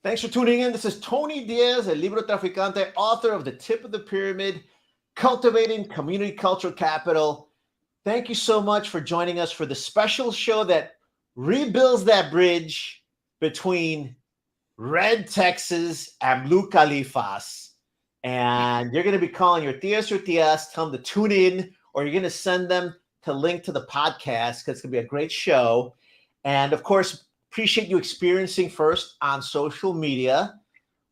Thanks for tuning in. This is Tony Diaz, a Libro Traficante, author of The Tip of the Pyramid, Cultivating Community Cultural Capital. Thank you so much for joining us for the special show that rebuilds that bridge between Red Texas and Blue Califas. And you're going to be calling your tias or tias, tell them to tune in, or you're going to send them to link to the podcast because it's going to be a great show. And of course, appreciate you experiencing first on social media,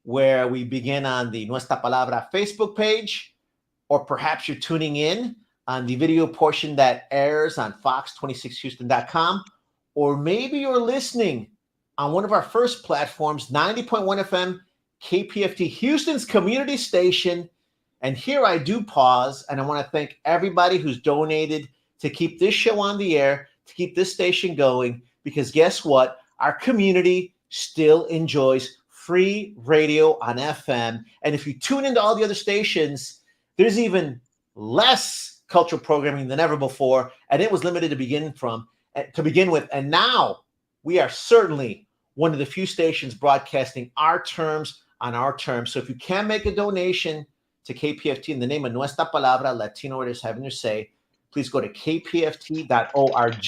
where we begin on the Nuestra Palabra Facebook page, or perhaps you're tuning in on the video portion that airs on fox26houston.com, or maybe you're listening on one of our first platforms, 90.1 FM, KPFT, Houston's community station. And here I do pause, and I want to thank everybody who's donated to keep this show on the air, to keep this station going, because guess what? Our community still enjoys free radio on FM. And if you tune into all the other stations, there's even less cultural programming than ever before. And it was limited to begin with. And now we are certainly one of the few stations broadcasting our terms on our terms. So if you can make a donation to KPFT in the name of Nuestra Palabra, Latino Writers Having Their Say, please go to kpft.org,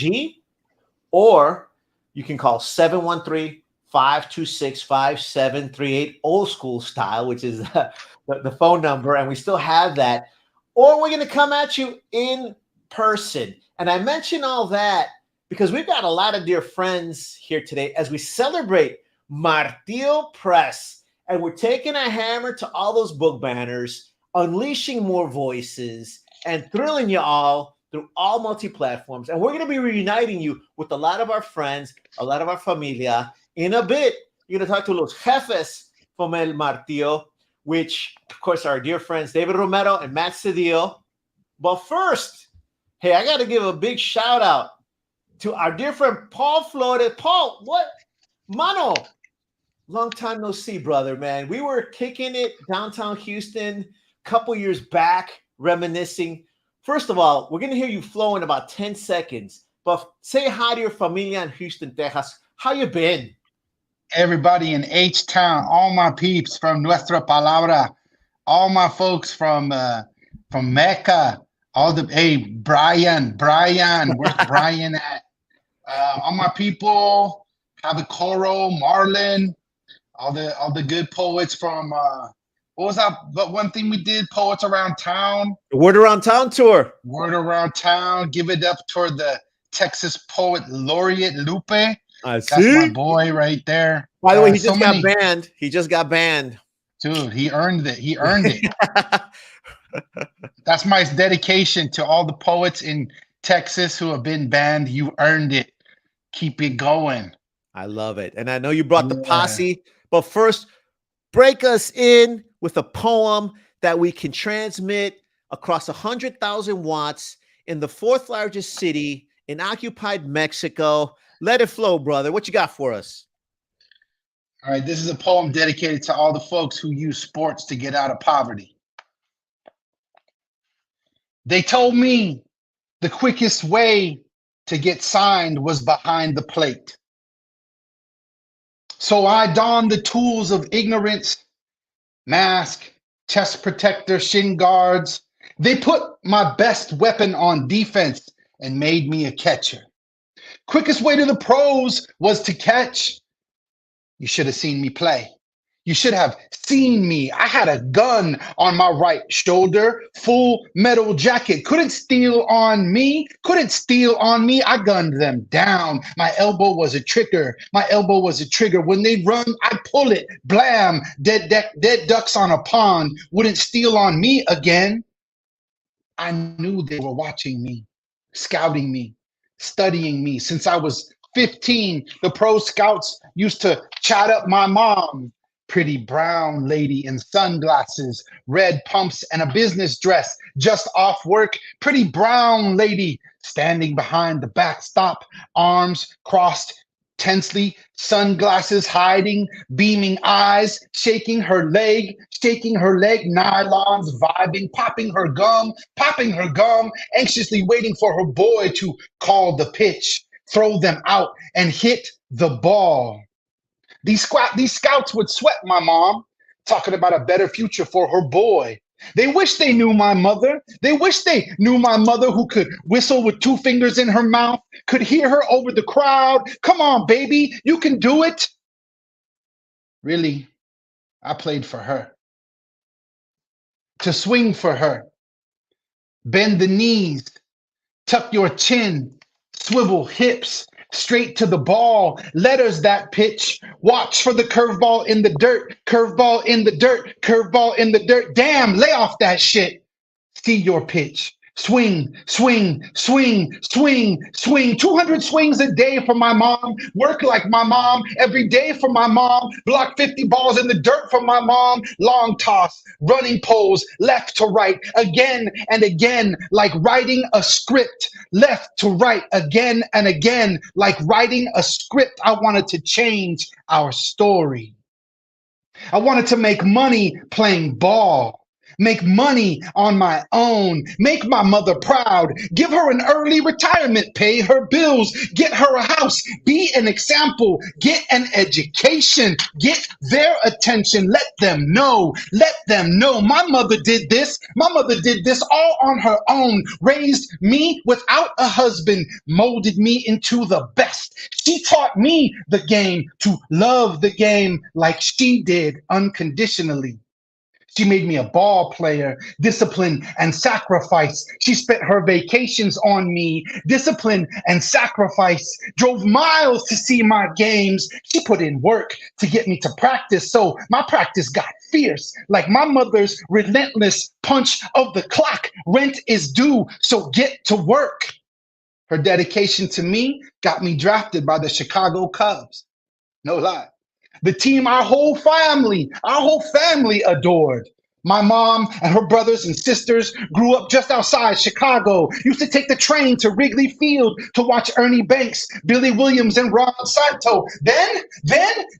or you can call 713-526-5738, old school style, which is the phone number, and we still have that. Or we're going to come at you in person. And I mention all that because we've got a lot of dear friends here today as we celebrate Martillo Press. And we're taking a hammer to all those book banners, unleashing more voices, and thrilling you all through all multi-platforms. And we're going to be reuniting you with a lot of our friends, a lot of our familia. In a bit, you're going to talk to los jefes from El Martillo, which, of course, are our dear friends, David Romero and Matt Sedillo. But first, hey, I got to give a big shout out to our dear friend, Paul Flores. Paul, what? Mano, long time no see, brother, man. We were kicking it downtown Houston a couple years back, reminiscing. First of all, we're going to hear you flow in about 10 seconds, but say hi to your familia in Houston, Texas. How you been? Everybody in H-Town, all my peeps from Nuestra Palabra, all my folks from Mecca, Brian, where's Brian at? All my people, Javicoro, Marlon, all the good poets from what was that? But one thing we did, Poets Around Town. The Word Around Town tour. Word Around Town. Give it up toward the Texas poet laureate Lupe. I see. That's my boy right there. By the way, he just got banned. He just got banned. Dude, he earned it. He earned it. That's my dedication to all the poets in Texas who have been banned. You earned it. Keep it going. I love it. And I know you brought the posse, but first, break us in with a poem that we can transmit across 100,000 watts in the fourth largest city in occupied Mexico. Let it flow, brother. What you got for us? All right. This is a poem dedicated to all the folks who use sports to get out of poverty. They told me the quickest way to get signed was behind the plate. So I donned the tools of ignorance, mask, chest protector, shin guards. They put my best weapon on defense and made me a catcher. Quickest way to the pros was to catch. You should have seen me play. You should have seen me. I had a gun on my right shoulder, full metal jacket. Couldn't steal on me. I gunned them down. My elbow was a trigger. When they run, I pull it. Blam. Dead ducks on a pond wouldn't steal on me again. I knew they were watching me, scouting me, studying me. Since I was 15, the pro scouts used to chat up my mom. Pretty brown lady in sunglasses, red pumps, and a business dress, just off work. Pretty brown lady standing behind the backstop, arms crossed tensely, sunglasses hiding, beaming eyes, shaking her leg, nylons vibing, popping her gum, anxiously waiting for her boy to call the pitch, throw them out, and hit the ball. These scouts would sweat my mom, talking about a better future for her boy. They wish they knew my mother. They wish they knew my mother who could whistle with two fingers in her mouth, could hear her over the crowd. Come on, baby, you can do it. Really, I played for her. To swing for her, bend the knees, tuck your chin, swivel hips, straight to the ball, letters that pitch. Watch for the curveball in the dirt, curveball in the dirt, curveball in the dirt. Damn, lay off that shit. See your pitch. Swing, swing, swing, swing, swing. 200 swings a day for my mom. Work like my mom every day for my mom. Block 50 balls in the dirt for my mom. Long toss, running poles, left to right, again and again, like writing a script. Left to right, again and again, like writing a script. I wanted to change our story. I wanted to make money playing ball. Make money on my own, make my mother proud, give her an early retirement, pay her bills, get her a house, be an example, get an education, get their attention, let them know my mother did this, all on her own, raised me without a husband, molded me into the best. She taught me the game, to love the game like she did unconditionally. She made me a ball player, discipline and sacrifice. She spent her vacations on me, discipline and sacrifice. Drove miles to see my games. She put in work to get me to practice, so my practice got fierce, like my mother's relentless punch of the clock. Rent is due, so get to work. Her dedication to me got me drafted by the Chicago Cubs. No lie. The team our whole family adored. My mom and her brothers and sisters grew up just outside Chicago. Used to take the train to Wrigley Field to watch Ernie Banks, Billy Williams, and Ron Santo. Then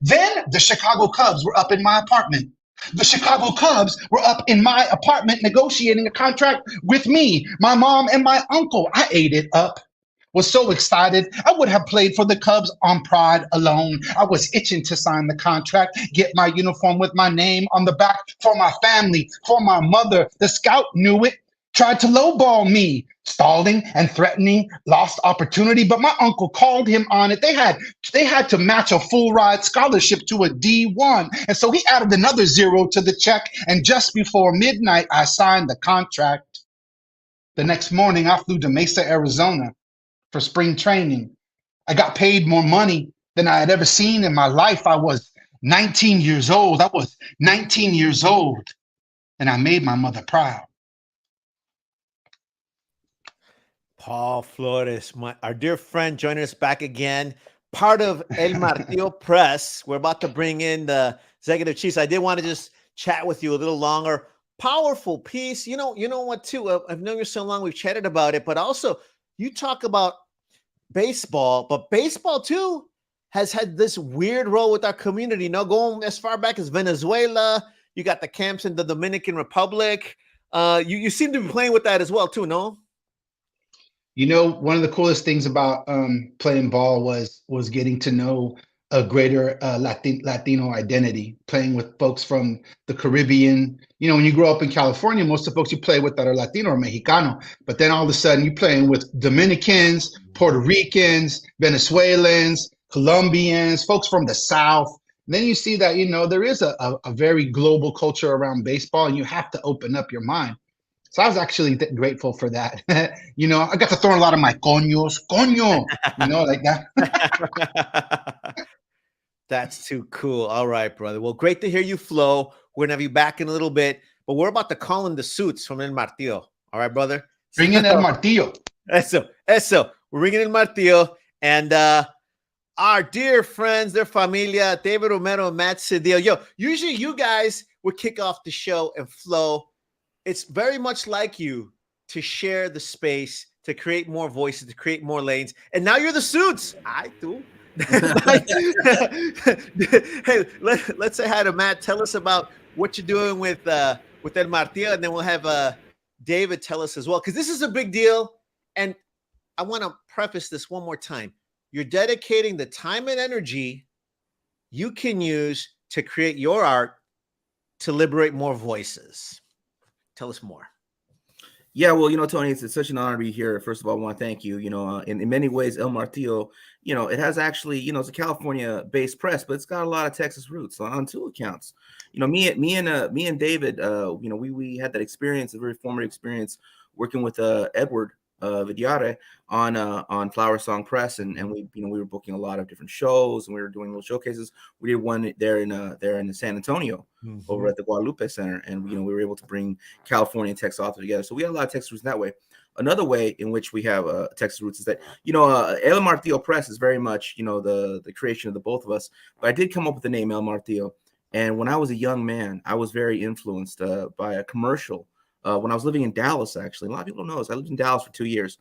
the Chicago Cubs were up in my apartment. The Chicago Cubs were up in my apartment negotiating a contract with me, my mom, and my uncle. I ate it up. Was so excited. I would have played for the Cubs on pride alone. I was itching to sign the contract, get my uniform with my name on the back for my family, for my mother. The scout knew it, tried to lowball me, stalling and threatening, lost opportunity, but my uncle called him on it. They had to match a full ride scholarship to a D1. And so he added another zero to the check. And just before midnight, I signed the contract. The next morning, I flew to Mesa, Arizona for spring training. I got paid more money than I had ever seen in my life. I was 19 years old. And I made my mother proud. Paul Flores, our dear friend, joining us back again. Part of El Martillo Press. We're about to bring in the executive chiefs. I did want to just chat with you a little longer. Powerful piece. You know what, too? I've known you so long. We've chatted about it, but also you talk about baseball, but baseball too has had this weird role with our community. Going as far back as Venezuela. You got the camps in the Dominican Republic. You seem to be playing with that as well too, no? One of the coolest things about playing ball was getting to know a greater Latino identity, playing with folks from the Caribbean. When you grow up in California, most of the folks you play with that are Latino or Mexicano, but then all of a sudden you're playing with Dominicans, Puerto Ricans, Venezuelans, Colombians, folks from the South. And then you see that, there is a very global culture around baseball, and you have to open up your mind. So I was actually grateful for that. I got to throw a lot of my coño, like that. That's too cool. All right, brother. Well, great to hear you flow. We're going to have you back in a little bit, but we're about to call in the suits from El Martillo. All right, brother? Bring in El Martillo. Eso. We're bringing in Martillo. And our dear friends, their familia, David Romero and Matt Sedillo. Usually you guys would kick off the show and flow. It's very much like you to share the space, to create more voices, to create more lanes. And now you're the suits. I do. Hey, let's say hi to Matt. Tell us about what you're doing with El Martillo, and then we'll have David tell us as well, because this is a big deal. And I want to preface this one more time. You're dedicating the time and energy you can use to create your art to liberate more voices. Tell us more. Yeah, well, Tony, it's such an honor to be here. First of all, I want to thank you. In many ways, El Martillo, it has actually, it's a California-based press, but it's got a lot of Texas roots on two accounts. Me and David, we had that experience, a very formative experience, working with Edward Vidiare on Flower Song Press, and we were booking a lot of different shows, and we were doing little showcases. We did one there in San Antonio, over at the Guadalupe Center, and we were able to bring California and Texas authors together. So we have a lot of Texas roots that way. Another way in which we have Texas roots is that El Martillo Press is very much the creation of the both of us. But I did come up with the name El Martillo, and when I was a young man, I was very influenced by a commercial. When I was living in Dallas, actually, a lot of people don't know this. I lived in Dallas for 2 years,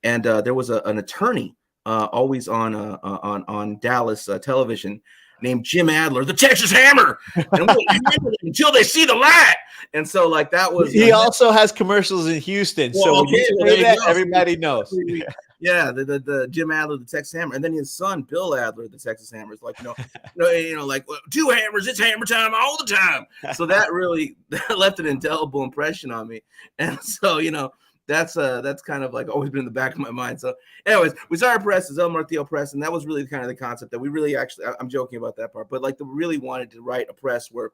and there was an attorney always on Dallas television named Jim Adler, the Texas Hammer, and we'll hammer them until they see the light. And so, like, that was. He also has commercials in Houston, so okay, everybody knows. Yeah, the Jim Adler, the Texas Hammer, and then his son Bill Adler, the Texas Hammer, is like like two hammers, it's hammer time all the time. So that really left an indelible impression on me, and so that's kind of like always been in the back of my mind. So, anyways, we started press as El Martillo Press, and that was really kind of the concept that we really actually. I'm joking about that part, but like we really wanted to write a press where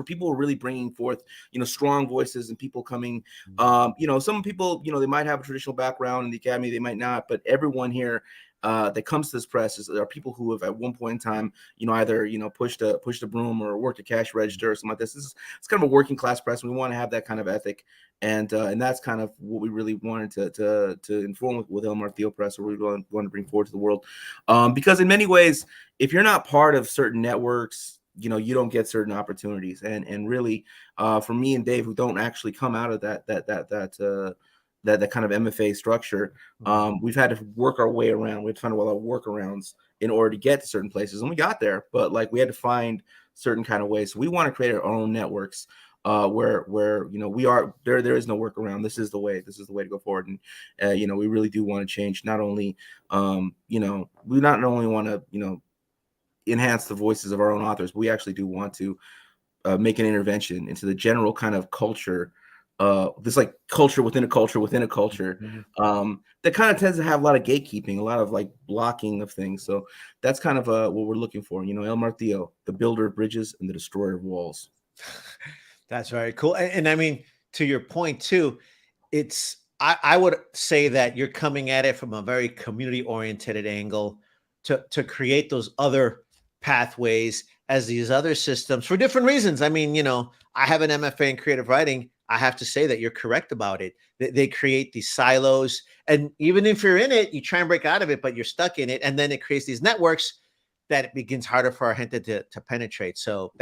people were really bringing forth, strong voices and people coming, some people, they might have a traditional background in the academy, they might not, but everyone here that comes to this press are people who have at one point in time, either, pushed a broom or worked a cash register or something like this. It's kind of a working class press. We want to have that kind of ethic. And that's kind of what we really wanted to inform with El Martillo Press, or we want to bring forward to the world. Because in many ways, if you're not part of certain networks, you don't get certain opportunities, and really, for me and Dave, who don't actually come out of that kind of MFA structure, we've had to work our way around. We had to find a lot of workarounds in order to get to certain places, and we got there. But like we had to find certain kind of ways. So we want to create our own networks where we are there. There is no workaround. This is the way. This is the way to go forward. And we really do want to change. Not only we not only want to enhance the voices of our own authors, but we actually do want to make an intervention into the general kind of culture, this like culture within a culture within a culture, that kind of tends to have a lot of gatekeeping, a lot of like blocking of things. So that's kind of what we're looking for. El Martillo, the builder of bridges and the destroyer of walls. That's very cool. And I mean, to your point too, I would say that you're coming at it from a very community oriented angle to create those other pathways as these other systems for different reasons. I mean, I have an MFA in creative writing. I have to say that you're correct about it. They create these silos, and even if you're in it, you try and break out of it, but you're stuck in it. And then it creates these networks that it begins harder for our gente to penetrate. So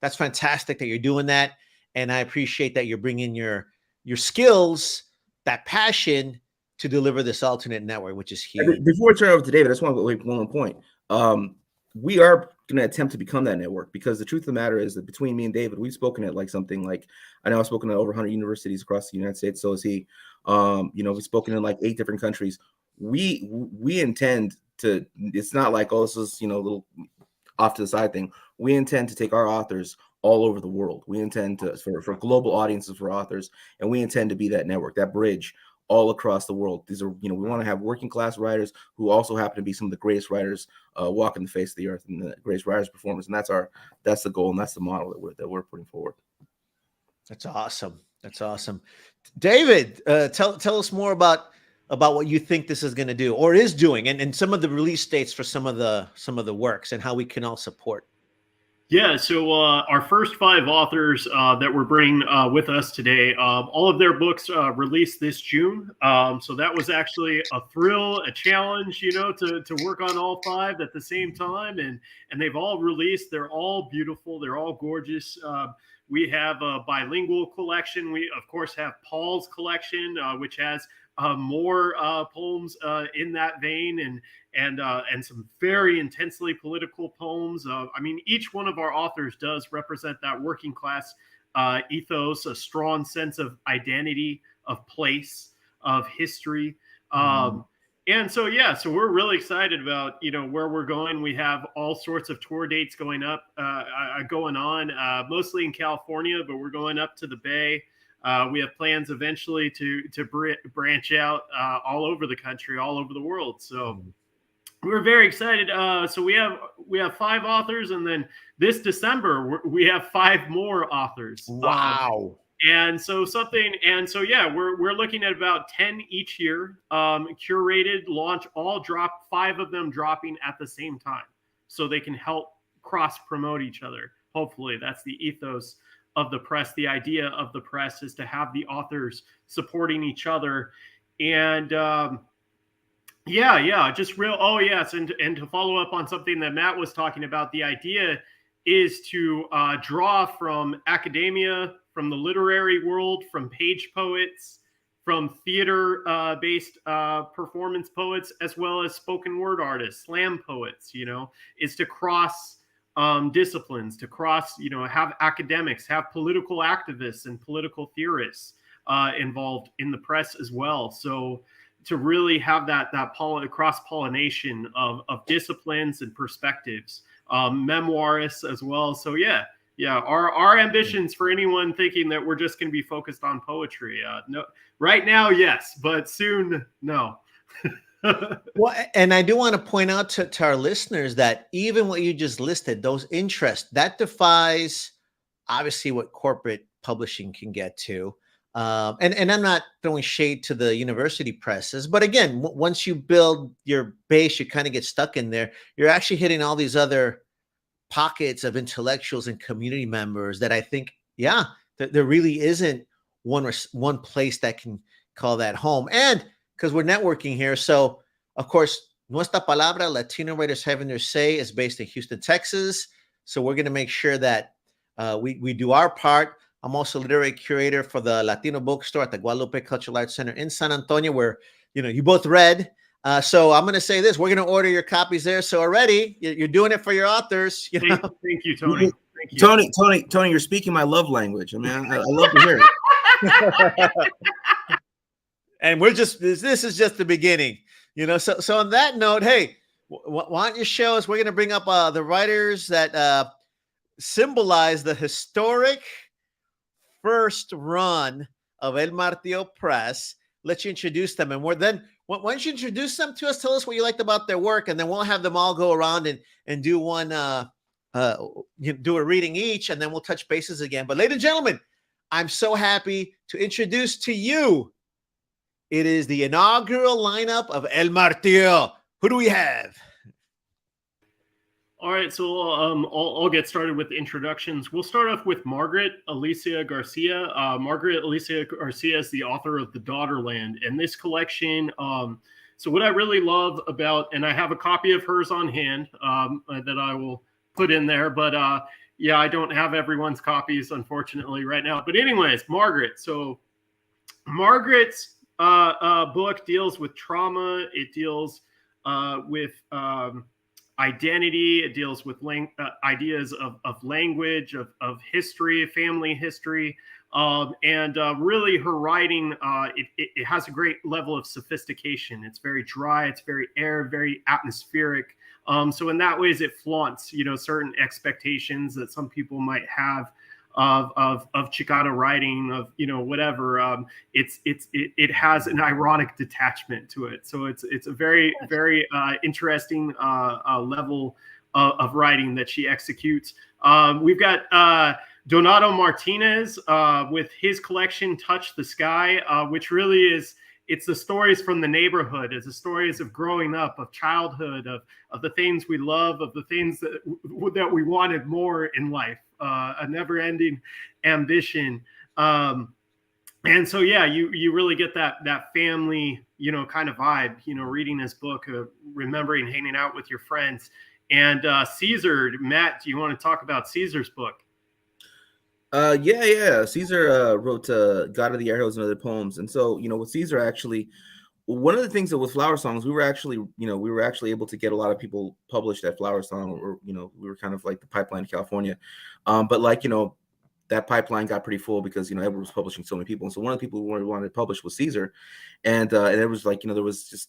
that's fantastic that you're doing that. And I appreciate that you're bringing your skills, that passion to deliver this alternate network, which is huge. Before I turn it over to David, I just want to make one more point. We are going to attempt to become that network, because the truth of the matter is that between me and David, we've spoken at I know I've spoken at over 100 universities across the United States. So has he. We've spoken in like 8 different countries. We intend to. It's not like, oh, this is a little off to the side thing. We intend to take our authors all over the world. We intend to for global audiences for authors, and we intend to be that network, that bridge all across the world. These are, we want to have working class writers who also happen to be some of the greatest writers walking the face of the earth, and the greatest writers performers. And that's the goal, and that's the model that we're putting forward. That's awesome. That's awesome. David, tell us more about what you think this is going to do or is doing, and some of the release dates for some of the works, and how we can all support. Yeah, so our first 5 authors that we're bringing with us today, all of their books released this June. So that was actually a thrill, a challenge, to work on all 5 at the same time. And they've all released. They're all beautiful. They're all gorgeous. We have a bilingual collection. We, of course, have Paul's collection, which has more poems in that vein, and some very intensely political poems. I mean, each one of our authors does represent that working class ethos, a strong sense of identity, of place, of history. And so, yeah, so we're really excited about, where we're going. We have all sorts of tour dates going on, mostly in California, but we're going up to the Bay. We have plans eventually to branch out all over the country, all over the world. So we're very excited. So we have 5 authors, and then this December we have 5 more authors. Wow. And so yeah, we're looking at about 10 each year, curated, launch, all drop, 5 of them dropping at the same time, so they can help cross promote each other. Hopefully, that's the ethos of the press. The idea of the press is to have the authors supporting each other, and just real. Oh yes, and to follow up on something that Matt was talking about, the idea is to draw from academia, from the literary world, from page poets, from theater-based performance poets, as well as spoken word artists, slam poets, is to cross disciplines, to cross, have academics, have political activists and political theorists involved in the press as well. So to really have that cross-pollination of disciplines and perspectives, memoirists as well. So yeah, our ambitions for anyone thinking that we're just going to be focused on poetry. No, right now, yes, but soon, no. Well, and I do want to point out to our listeners that even what you just listed, those interests, that defies obviously what corporate publishing can get to. And I'm not throwing shade to the university presses, but again, once you build your base, you kind of get stuck in there. You're actually hitting all these other pockets of intellectuals and community members that I think, there really isn't one place that can call that home. And because we're networking here, so of course, Nuestra Palabra, Latino Writers Having Their Say, is based in Houston, Texas. So we're going to make sure that we do our part. I'm also literary curator for the Latino bookstore at the Guadalupe Cultural Arts Center in San Antonio, where you both read. So I'm going to say this: we're going to order your copies there. So already you're doing it for your authors. Thank you, Tony. Thank you. Tony, you're speaking my love language. I mean, I love to hear it. And this is just the beginning. So on that note, hey, why don't you show us? We're going to bring up the writers that symbolize the historic first run of El Martillo Press. Let you introduce them, and why don't you introduce them to us? Tell us what you liked about their work, and then we'll have them all go around and do one, do a reading each, and then we'll touch bases again. But ladies and gentlemen, I'm so happy to introduce to you. It is the inaugural lineup of El Martillo. Who do we have? All right, so I'll get started with the introductions. We'll start off with Margaret Alicia Garcia. Margaret Alicia Garcia is the author of The Daughterland. And this collection, so what I really love about, and I have a copy of hers on hand that I will put in there, but I don't have everyone's copies, unfortunately, right now. But anyways, Margaret. So Margaret's book deals with trauma. It deals with identity. It deals with ideas of language, of history, family history, and really her writing. It has a great level of sophistication. It's very dry. It's very very atmospheric. So in that ways, it flaunts certain expectations that some people might have of Chicano writing, of whatever. It has an ironic detachment to it, so it's a very interesting level of writing that she executes. We've got Donato Martinez with his collection Touch the Sky, which really is, it's the stories from the neighborhood. It's the stories of growing up, of childhood, of the things we love, of the things that we wanted more in life, a never-ending ambition. And so, you really get that family, kind of vibe, reading this book, remembering hanging out with your friends. And Caesar, Matt, do you want to talk about Caesar's book? Caesar wrote God of the Arrows and Other Poems. And so, with Caesar, actually, one of the things that with Flower Songs, we were actually able to get a lot of people published at Flower Song, or we were kind of like the pipeline in California. But that pipeline got pretty full because, everyone was publishing so many people. And so one of the people who wanted to publish was Caesar. And it was like, there was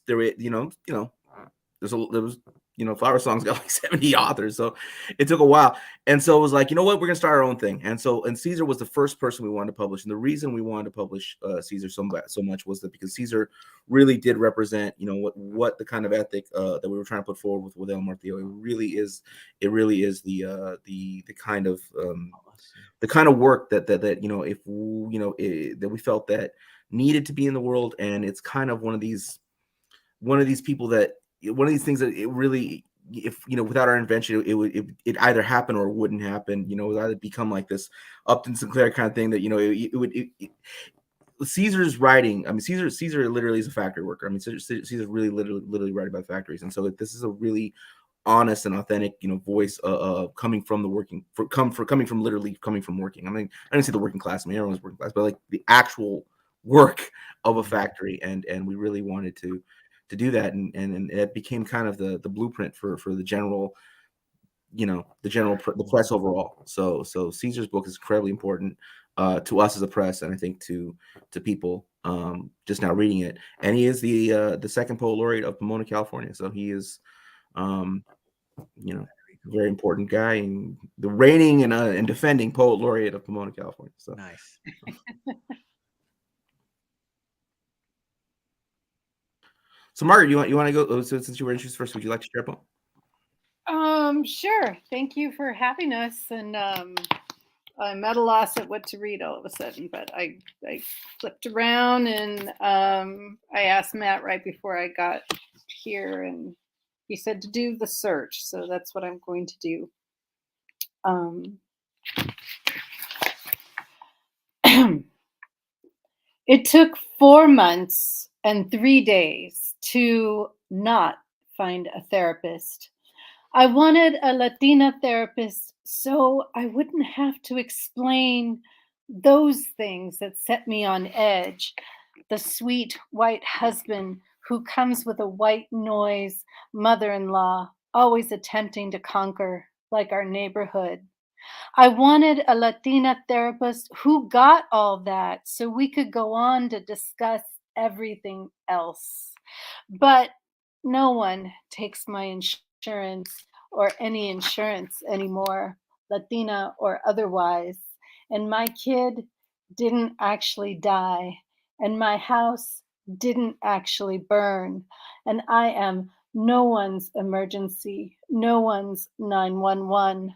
Flower Song's got like 70 authors. So it took a while. And so it was like, you know what, we're going to start our own thing. And Caesar was the first person we wanted to publish. And the reason we wanted to publish Caesar so much was that because Caesar really did represent, what the kind of ethic that we were trying to put forward with El Martillo. It really is the kind of work that we felt that needed to be in the world. And it's kind of one of these people that, one of these things that it really, if without our invention, it either happen or it wouldn't happen. It would either become like this Upton Sinclair kind of thing that Caesar's writing. I mean, Caesar literally is a factory worker. I mean, Caesar's really literally writing about factories, and so this is a really honest and authentic, voice coming from the working, coming from working. I mean, I didn't say the working class. I mean, everyone's working class, but like the actual work of a factory, and we really wanted to do that, and it became kind of the blueprint for the general, the press overall. So Caesar's book is incredibly important to us as a press, and I think to people just now reading it. And he is the second poet laureate of Pomona, California. So he is, a very important guy, and the reigning and defending poet laureate of Pomona, California. So nice. So Margaret, you want to go? So since you were interested first, would you like to share a poem? Sure. Thank you for having us. And I'm at a loss at what to read all of a sudden, but I flipped around and I asked Matt right before I got here, and he said to do the search. So that's what I'm going to do. It took 4 months and 3 days to not find a therapist. I wanted a Latina therapist so I wouldn't have to explain those things that set me on edge. The sweet white husband who comes with a white noise mother-in-law, always attempting to conquer, like our neighborhood. I wanted a Latina therapist who got all that so we could go on to discuss everything else. But no one takes my insurance or any insurance anymore, Latina or otherwise. And my kid didn't actually die, and my house didn't actually burn. And I am no one's emergency, no one's 911.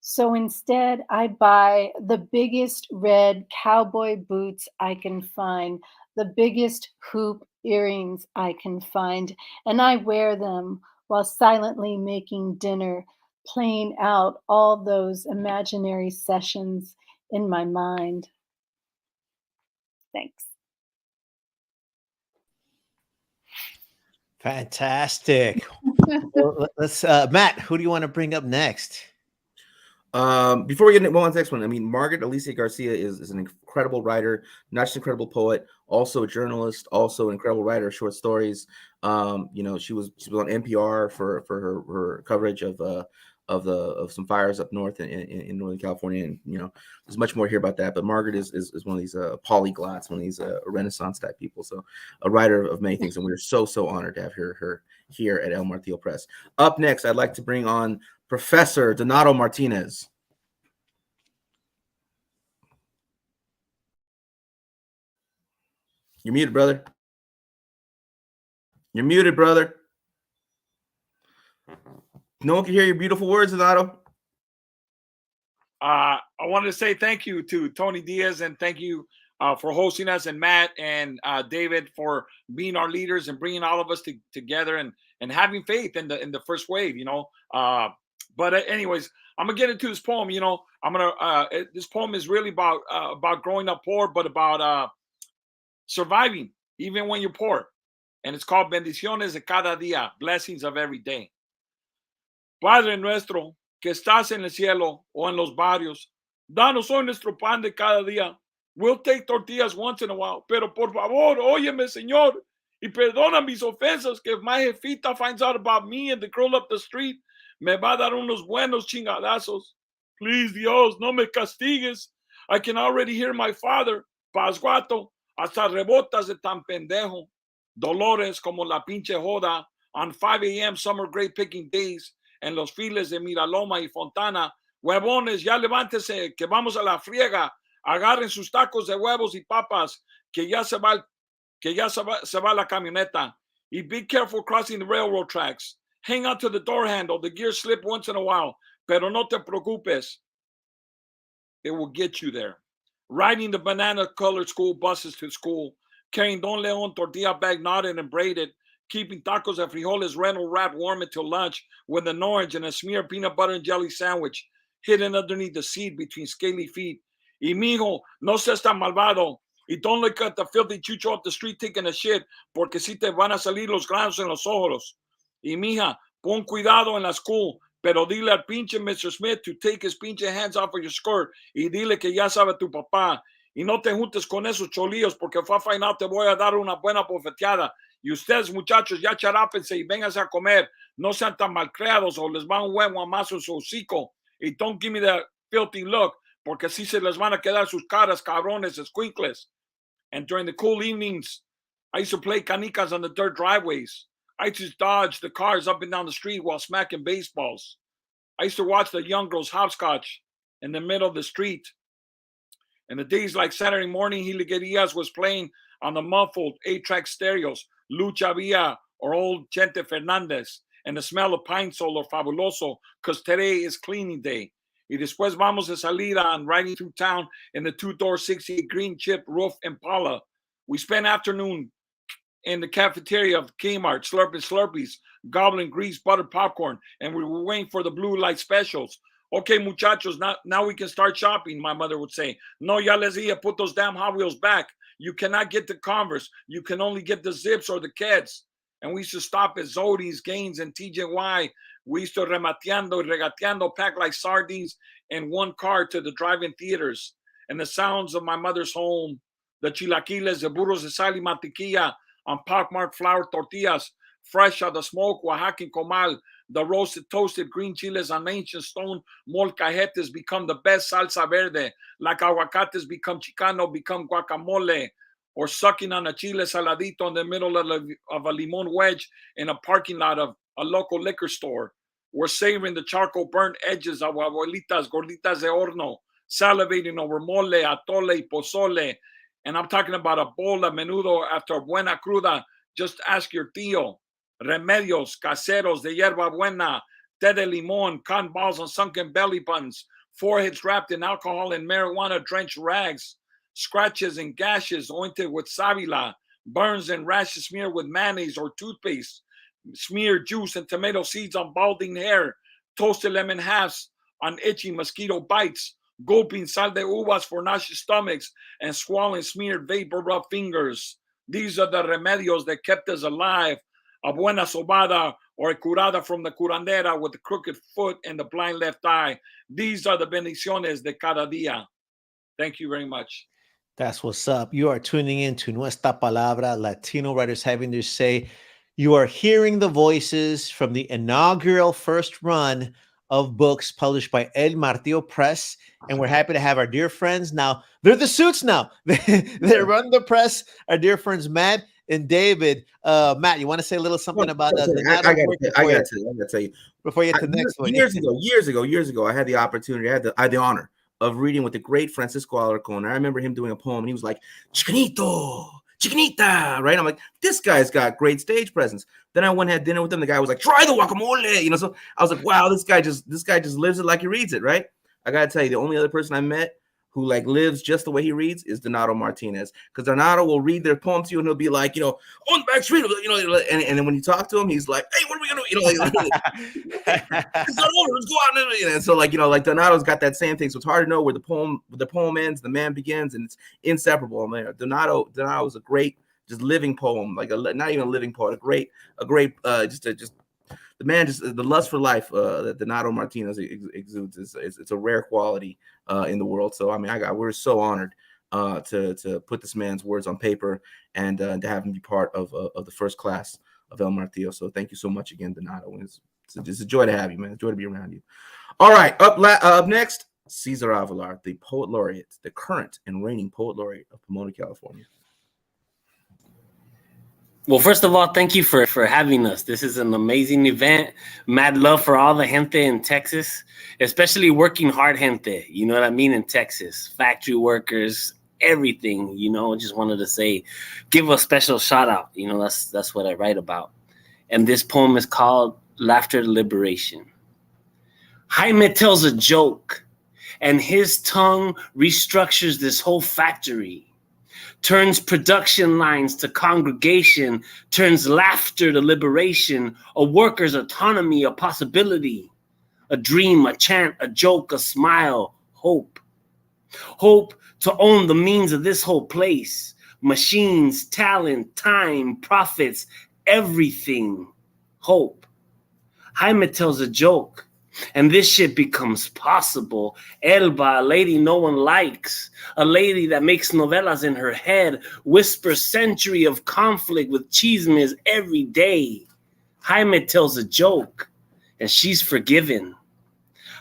So instead, I buy the biggest red cowboy boots I can find, the biggest hoop earrings I can find, and I wear them while silently making dinner, playing out all those imaginary sessions in my mind. Thanks. Fantastic. Well, let's Matt, who do you want to bring up next? Before we get into the next one, I mean, Margaret Alicia Garcia is an incredible writer, not just an incredible poet, also a journalist, also an incredible writer of short stories. She was on NPR for her coverage of some fires up north in Northern California, and there's much more here about that. But Margaret is one of these polyglots, one of these Renaissance type people. So a writer of many things, and we're so honored to have her here at El Martillo Press. Up next, I'd like to bring on Professor Donato Martinez. You're muted, brother. You're muted, brother. No one can hear your beautiful words, Donato. I wanted to say thank you to Tony Diaz, and thank you for hosting us, and Matt and David for being our leaders and bringing all of us together and having faith in the first wave. But anyways, I'm gonna get into this poem. This poem is really about growing up poor, but about surviving even when you're poor. And it's called Bendiciones de cada día, blessings of every day. Padre nuestro que estás en el cielo o en los barrios, danos hoy nuestro pan de cada día. We'll take tortillas once in a while, pero por favor, óyeme, Señor, y perdona mis ofensas, que if my jefita finds out about me and the girl up the street, me va a dar unos buenos chingadazos. Please, Dios, no me castigues. I can already hear my father, Pascuato, hasta rebotas de tan pendejo. Dolores como la pinche joda on 5 a.m. summer grape picking days en los files de Miraloma y Fontana. Huevones, ya levántese, que vamos a la friega. Agarren sus tacos de huevos y papas, que ya se va la camioneta. Y be careful crossing the railroad tracks. Hang on to the door handle. The gears slip once in a while, pero no te preocupes. It will get you there. Riding the banana-colored school buses to school, carrying Don Leon tortilla bag knotted and braided, keeping tacos de frijoles rental wrapped warm until lunch with an orange and a smeared peanut butter and jelly sandwich hidden underneath the seat between scaly feet. Y mijo, no seas tan malvado. Y don't look at the filthy chucho up the street taking a shit, porque si te van a salir los granos en los ojos. Y mija, pon cuidado en la school, pero dile al pinche Mr. Smith to take his pinche hands off of your skirt y dile que ya sabe tu papá. Y no te juntes con esos cholillos porque Fafa y no te voy a dar una buena bofeteada. Y ustedes, muchachos, ya charápense y vénganse a comer. No sean tan malcriados o les va un buen guamazo en su hocico. Y don't give me that filthy look, porque así se les van a quedar sus caras, cabrones, escuincles. And during the cool evenings, I used to play canicas on the dirt driveways. I used to dodge the cars up and down the street while smacking baseballs. I used to watch the young girls hopscotch in the middle of the street. And the days like Saturday morning, Hiliguerías was playing on the muffled 8-track stereos, Lucha Villa or old Chente Fernandez, and the smell of Pine Sol or Fabuloso, because today is cleaning day. Y después vamos de salida on riding through town in the 2-door 68 green chip roof Impala. We spent afternoon in the cafeteria of Kmart, slurping Slurpees, gobbling grease buttered popcorn, and we were waiting for the blue light specials. Okay, muchachos, now we can start shopping, my mother would say. No, ya les dije, put those damn Hot Wheels back. You cannot get the Converse. You can only get the Zips or the Keds. And we used to stop at Zodi's, Gaines, and TJY. We used to remateando, regateando, pack like sardines in one car to the drive-in theaters. And the sounds of my mother's home, the chilaquiles, the burros de sal y mantequilla on pockmarked flour tortillas, fresh out of the smoke, Oaxacan comal, the roasted, toasted green chiles on ancient stone molcajetes become the best salsa verde, like aguacates become chicano, become guacamole, or sucking on a chile saladito in the middle of a limon wedge in a parking lot of a local liquor store. We're savoring the charcoal burnt edges of abuelitas, gorditas de horno, salivating over mole, atole, y pozole. And I'm talking about a bowl of menudo after a buena cruda. Just ask your tío. Remedios caseros de hierba buena, té de limón, cotton balls on sunken belly buttons, foreheads wrapped in alcohol and marijuana-drenched rags, scratches and gashes ointed with savila, burns and rashes smeared with mayonnaise or toothpaste, smeared juice and tomato seeds on balding hair, toasted lemon halves on itchy mosquito bites, gulping sal de uvas for nauseous stomachs, and swallowing smeared vapor rub fingers. These are the remedios that kept us alive. A buena sobada or a curada from the curandera with the crooked foot and the blind left eye. These are the bendiciones de cada día. Thank you very much. That's what's up. You are tuning in to Nuestra Palabra, Latino writers having their say. You are hearing the voices from the inaugural first run of books published by El Martillo Press. And we're happy to have our dear friends now. They're the suits now. They run the press. Our dear friends, Matt and David. Matt, you want to say a little something about I got to tell you before you get to the next one. Years ago, I had the opportunity, I had the honor of reading with the great Francisco Alarcón. I remember him doing a poem, and he was like, "Chicanito, Chicanita," right? I'm like, this guy's got great stage presence. Then I went and had dinner with him. The guy was like, "Try the guacamole," you know. So I was like, wow, this guy just lives it like he reads it, right? I gotta tell you, the only other person I met who like lives just the way he reads is Donato Martinez, because Donato will read their poem to you and he'll be like, you know, on the back street, you know, and then when you talk to him, he's like, hey, what are we gonna do? You know, it's not over, let's go out and, you know, so like, you know, like Donato's got that same thing. So it's hard to know where the poem ends, the man begins, and it's inseparable. I mean, Donato is a great, just living poem, like not even a living poet, a great, the man, just the lust for life that Donato Martinez exudes it's a rare quality in the world. So I mean, we're so honored to put this man's words on paper and to have him be part of the first class of El Martillo. So thank you so much again, Donato. It's a joy to have you, man. It's a joy to be around you. All right, up next, Cesar Avalar, the poet laureate, the current and reigning poet laureate of Pomona, California. Well, first of all, thank you for having us. This is an amazing event. Mad love for all the gente in Texas, especially working hard gente. You know what I mean? In Texas, factory workers, everything. You know, just wanted to say, give a special shout out. You know, that's what I write about. And this poem is called Laughter Liberation. Jaime tells a joke, and his tongue restructures this whole factory. Turns production lines to congregation, turns laughter to liberation, a worker's autonomy, a possibility, a dream, a chant, a joke, a smile, hope. Hope to own the means of this whole place, machines, talent, time, profits, everything, hope. Jaime tells a joke, and this shit becomes possible. Elba, a lady no one likes, a lady that makes novelas in her head, whispers century of conflict with chismes every day. Jaime tells a joke, and she's forgiven.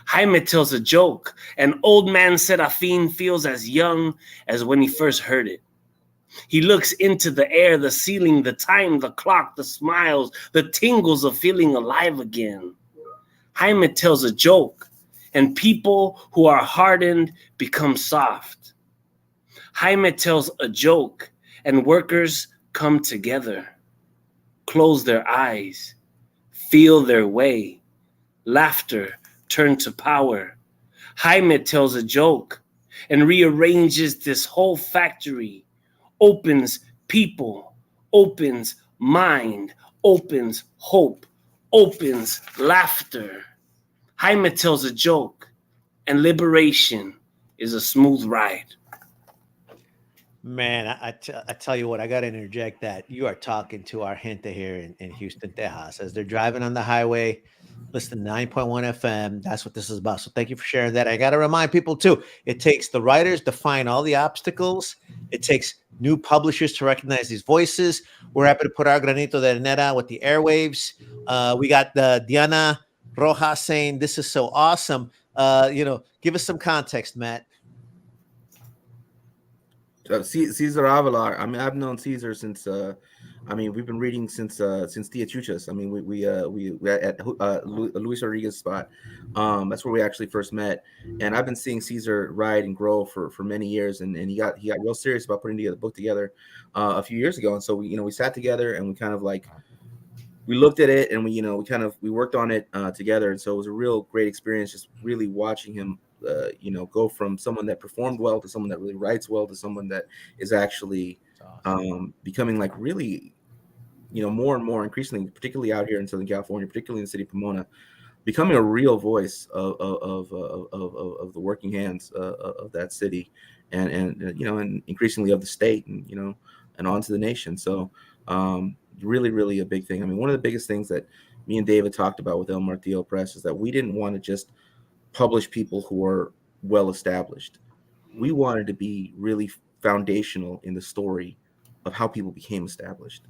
Jaime tells a joke, an old man Serafin feels as young as when he first heard it. He looks into the air, the ceiling, the time, the clock, the smiles, the tingles of feeling alive again. Jaime tells a joke, and people who are hardened become soft. Jaime tells a joke, and workers come together, close their eyes, feel their way. Laughter turn to power. Jaime tells a joke and rearranges this whole factory, opens people, opens mind, opens hope, opens laughter. Jaime tells a joke, and liberation is a smooth ride. Man, I tell you what, I got to interject that you are talking to our gente here in Houston, Texas, as they're driving on the highway, listen to 9.1 FM. That's what this is about. So thank you for sharing that. I got to remind people too, it takes the writers to find all the obstacles. It takes new publishers to recognize these voices. We're happy to put our granito de arena with the airwaves. We got Diana Rojas saying, this is so awesome. Give us some context, Matt. Cesar Avalar. I mean, I've known Cesar since. We've been reading since Tia Chuchas. I mean, we at Luis Rodriguez's spot. That's where we actually first met, and I've been seeing Cesar ride and grow for many years, and he got real serious about putting the book together a few years ago, and so we sat together and we kind of like. We looked at it and we worked on it together, and so it was a real great experience just really watching him go from someone that performed well to someone that really writes well to someone that is actually becoming like really more and more increasingly, particularly out here in Southern California, particularly in the city of Pomona, becoming a real voice of the working hands of that city and increasingly of the state and onto the nation. So really, really a big thing. I mean, one of the biggest things that me and David talked about with El Martillo Press is that we didn't want to just publish people who are well established. We wanted to be really foundational in the story of how people became established,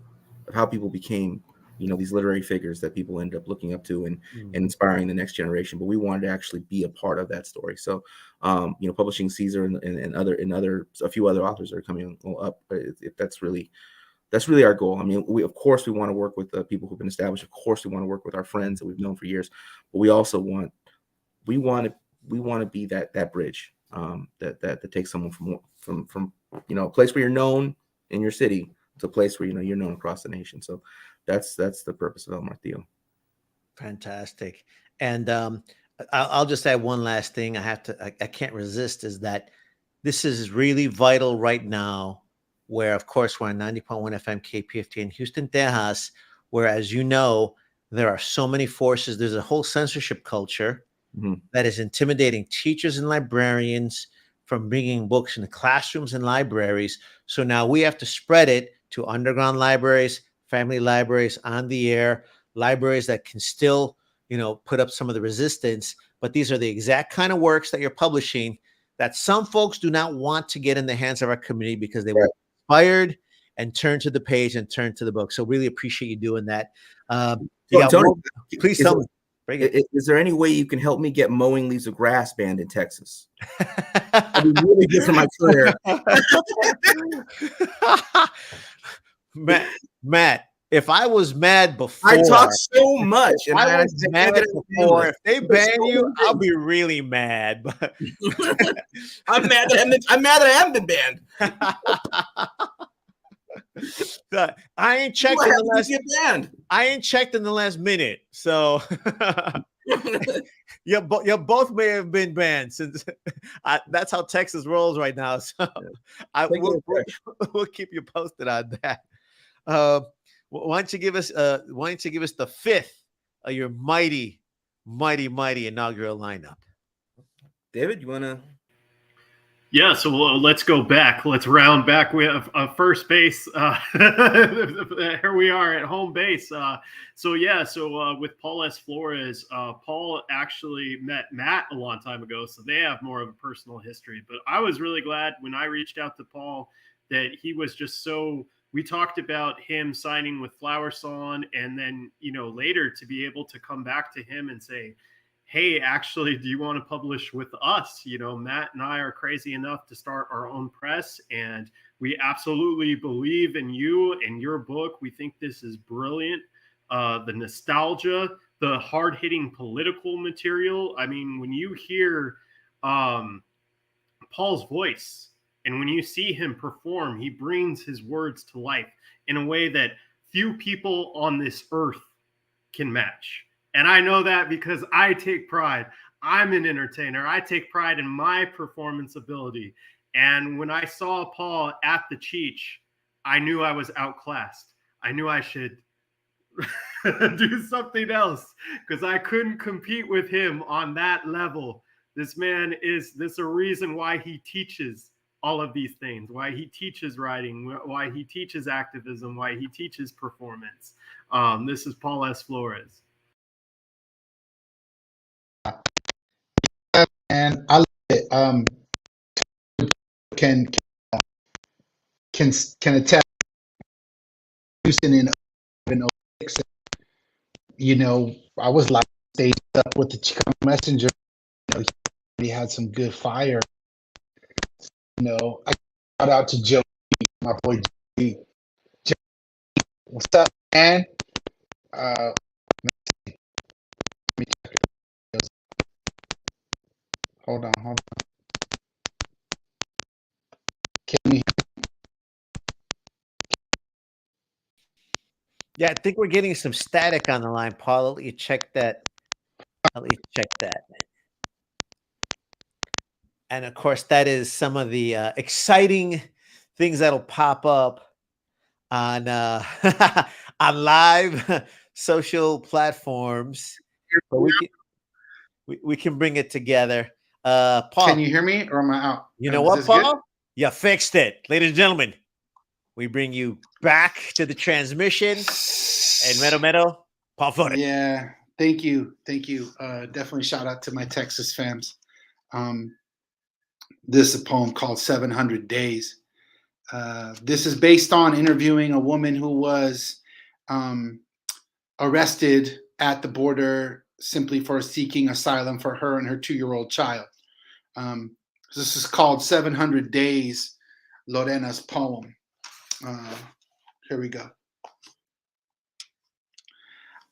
of how people became these literary figures that people end up looking up to and inspiring the next generation. But we wanted to actually be a part of that story. So publishing Cesar and a few other authors that are coming up, that's really our goal. I mean, we want to work with the people who've been established. Of course, we want to work with our friends that we've known for years, but we also want to be that bridge that takes someone from a place where you're known in your city to a place where you're known across the nation. So that's the purpose of El Martillo. Fantastic. And I'll just add one last thing. I can't resist is that this is really vital right now, where of course we're on 90.1 FM KPFT in Houston, Texas, where, as you know, there are so many forces. There's a whole censorship culture that is intimidating teachers and librarians from bringing books into classrooms and libraries. So now we have to spread it to underground libraries, family libraries, on the air, libraries that can still, put up some of the resistance. But these are the exact kind of works that you're publishing that some folks do not want to get in the hands of our community because they were inspired and turn to the page and turn to the book. So really appreciate you doing that. Please tell me. Bring it. Is there any way you can help me get Mowing Leaves of Grass banned in Texas? I'd be really good for my career. Matt, if I was mad before, I talk so much, and I was mad before. If they ban you, I'll be really mad. But I'm mad that I haven't been banned. I ain't checked in the last. I ain't checked in the last minute, so you both may have been banned since that's how Texas rolls right now. So we'll keep you posted on that. Why don't you give us the fifth of your mighty inaugural lineup? David, you want to? Yeah, so let's go back. Let's round back. We have first base. Here we are at home base. With Paul S. Flores, Paul actually met Matt a long time ago, so they have more of a personal history. But I was really glad when I reached out to Paul that he was just so. We talked about him signing with Flower Song, and then later to be able to come back to him and say, hey, actually, do you want to publish with us? Matt and I are crazy enough to start our own press, and we absolutely believe in you and your book. We think this is brilliant. The nostalgia, the hard-hitting political material. I mean, when you hear Paul's voice and when you see him perform, he brings his words to life in a way that few people on this earth can match. And I know that because I take pride. I'm an entertainer. I take pride in my performance ability. And when I saw Paul at the Cheech, I knew I was outclassed. I knew I should do something else because I couldn't compete with him on that level. This man there's a reason why he teaches all of these things, why he teaches writing, why he teaches activism, why he teaches performance. This is Paul S. Flores. And I love it. Can attest Houston in 06. I was like staged up with the Chicano Messenger. He had some good fire. I shout out to Joe, my boy Joey. What's up, man? Let me check it. Hold on. Can you? Yeah, I think we're getting some static on the line, Paul. I'll let you check that. And of course, that is some of the exciting things that'll pop up on on live social platforms. But we can bring it together. Paul, Can you hear me, or am I out? You know what, Paul? Good? You fixed it, ladies and gentlemen. We bring you back to the transmission. And Mero, Paul Flores. Yeah, thank you. Definitely shout out to my Texas fans. This is a poem called 700 Days. This is based on interviewing a woman who was arrested at the border simply for seeking asylum for her and her 2-year-old child. This is called 700 Days, Lorena's poem. Here we go.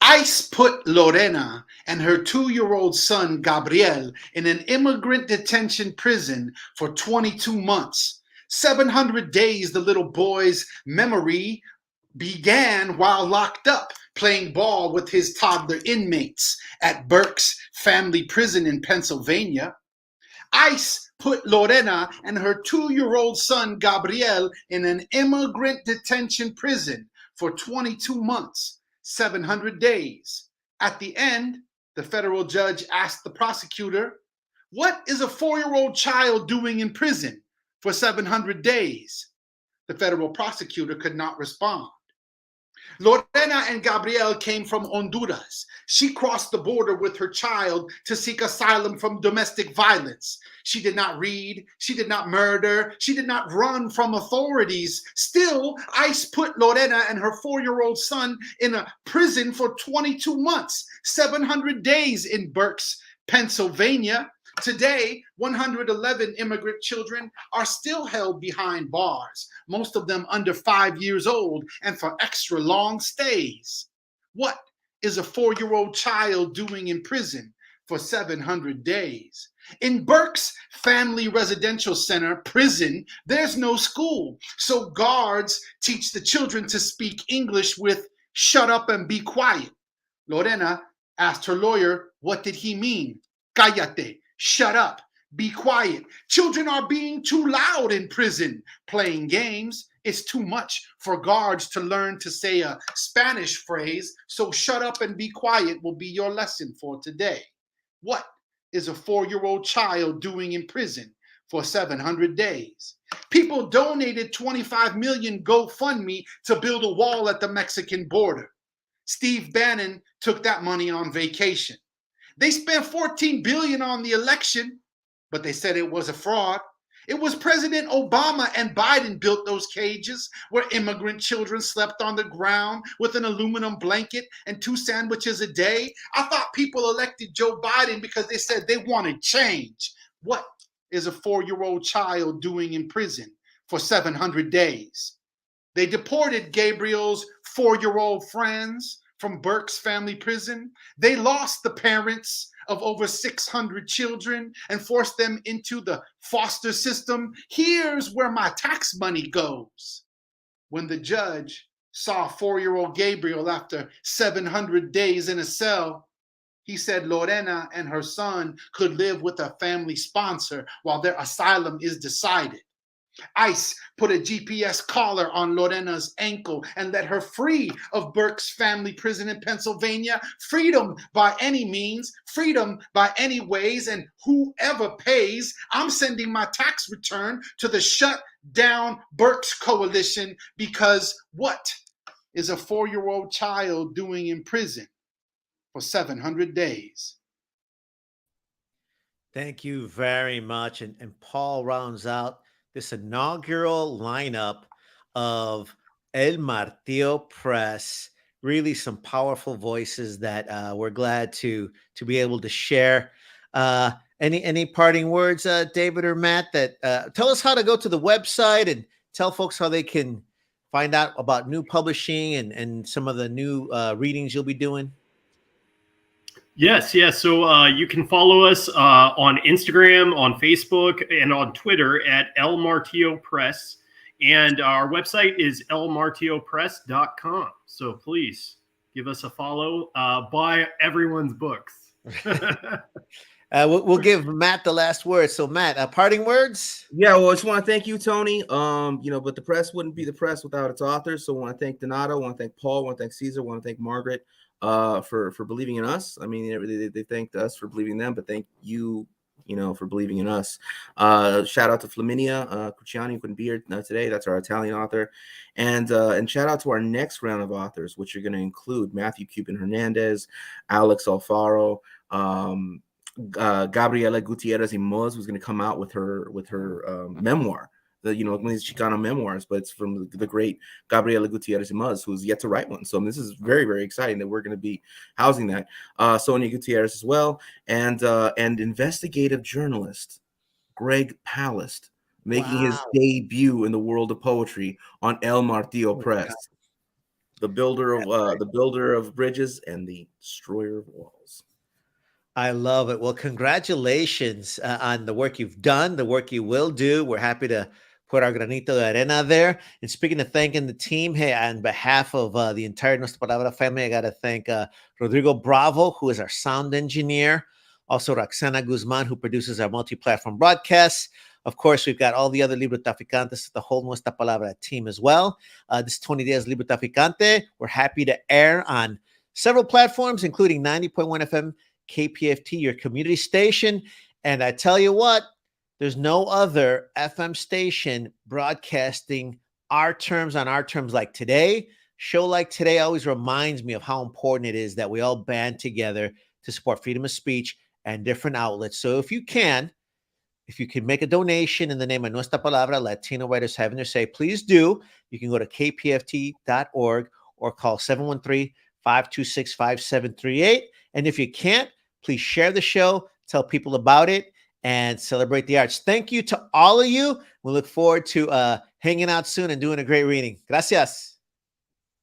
ICE put Lorena and her 2-year-old son, Gabriel, in an immigrant detention prison for 22 months. 700 days, the little boy's memory began while locked up, playing ball with his toddler inmates at Burke's family prison in Pennsylvania. ICE put Lorena and her 2-year-old son, Gabriel, in an immigrant detention prison for 22 months. 700 days. At the end, the federal judge asked the prosecutor, "What is a 4-year-old child doing in prison for 700 days?" The federal prosecutor could not respond. Lorena and Gabriel came from Honduras. She crossed the border with her child to seek asylum from domestic violence. She did not read, she did not murder, she did not run from authorities. Still, ICE put Lorena and her 4-year-old son in a prison for 22 months, 700 days in Berks, Pennsylvania. Today, 111 immigrant children are still held behind bars, most of them under 5 years old, and for extra long stays. What is a 4-year-old child doing in prison for 700 days? In Berks Family Residential Center prison, there's no school, so guards teach the children to speak English with "shut up and be quiet." Lorena asked her lawyer, what did he mean? Cállate. Shut up. Be quiet. Children are being too loud in prison. Playing games. It's too much for guards to learn to say a Spanish phrase, so shut up and be quiet will be your lesson for today. What is a 4-year-old child doing in prison for 700 days? People donated 25 million GoFundMe to build a wall at the Mexican border. Steve Bannon took that money on vacation. They spent $14 billion on the election, but they said it was a fraud. It was President Obama and Biden built those cages where immigrant children slept on the ground with an aluminum blanket and 2 sandwiches a day. I thought people elected Joe Biden because they said they wanted change. What is a 4-year-old child doing in prison for 700 days? They deported Gabriel's 4-year-old friends from Berks Family Prison. They lost the parents of over 600 children and forced them into the foster system. Here's where my tax money goes. When the judge saw 4-year-old Gabriel after 700 days in a cell, he said Lorena and her son could live with a family sponsor while their asylum is decided. ICE put a GPS collar on Lorena's ankle and let her free of Berks Family Prison in Pennsylvania. Freedom by any means, freedom by any ways, and whoever pays. I'm sending my tax return to the Shut Down Berks Coalition, because what is a 4-year-old child doing in prison for 700 days? Thank you very much. And Paul rounds out this inaugural lineup of El Martillo Press. Really some powerful voices that we're glad to be able to share. Any parting words, David or Matt, that tell us how to go to the website and tell folks how they can find out about new publishing and some of the new readings you'll be doing? Yes. So you can follow us on Instagram, on Facebook, and on Twitter at El Martillo Press. And our website is elmartillopress.com. So please give us a follow. Buy everyone's books. We'll give Matt the last word. So Matt, parting words? Yeah, well, I just want to thank you, Tony. But the press wouldn't be the press without its authors. So I want to thank Donato, I want to thank Paul, I want to thank Caesar, I want to thank Margaret for believing in us. I mean, they thanked us for believing in them, but thank you, for believing in us. Shout out to Flaminia Cruciani, who couldn't be here today. That's our Italian author. And shout out to our next round of authors, which are going to include Matthew Cuban Hernandez, Alex Alfaro, Gabriela Gutierrez Imuz, who's going to come out with her memoir, the Chicano memoirs, but it's from the great Gabriela Gutierrez Imuz, who's yet to write one. So this is very, very exciting that we're going to be housing that. Sonia Gutierrez as well, and investigative journalist Greg Palast making his debut in the world of poetry on El Martillo Press. The builder of bridges and the destroyer of walls. I love it. Well, congratulations on the work you've done, the work you will do. We're happy to put our granito de arena there. And speaking of thanking the team, hey, on behalf of the entire Nuestra Palabra family, I got to thank Rodrigo Bravo, who is our sound engineer. Also, Roxana Guzman, who produces our multi-platform broadcasts. Of course, we've got all the other Libro Traficantes, the whole Nuestra Palabra team as well. This is Tony Diaz, Libro Traficante. We're happy to air on several platforms, including 90.1 FM, KPFT, your community station. And I tell you what, there's no other FM station broadcasting our terms on our terms like today, show like today always reminds me of how important it is that we all band together to support freedom of speech and different outlets. So if you can make a donation in the name of Nuestra Palabra, Latino Writers Having Their Say, please do. You can go to kpft.org or call 713-526-5738. And if you can't, please share the show, tell people about it, and celebrate the arts. Thank you to all of you. We look forward to hanging out soon and doing a great reading. Gracias.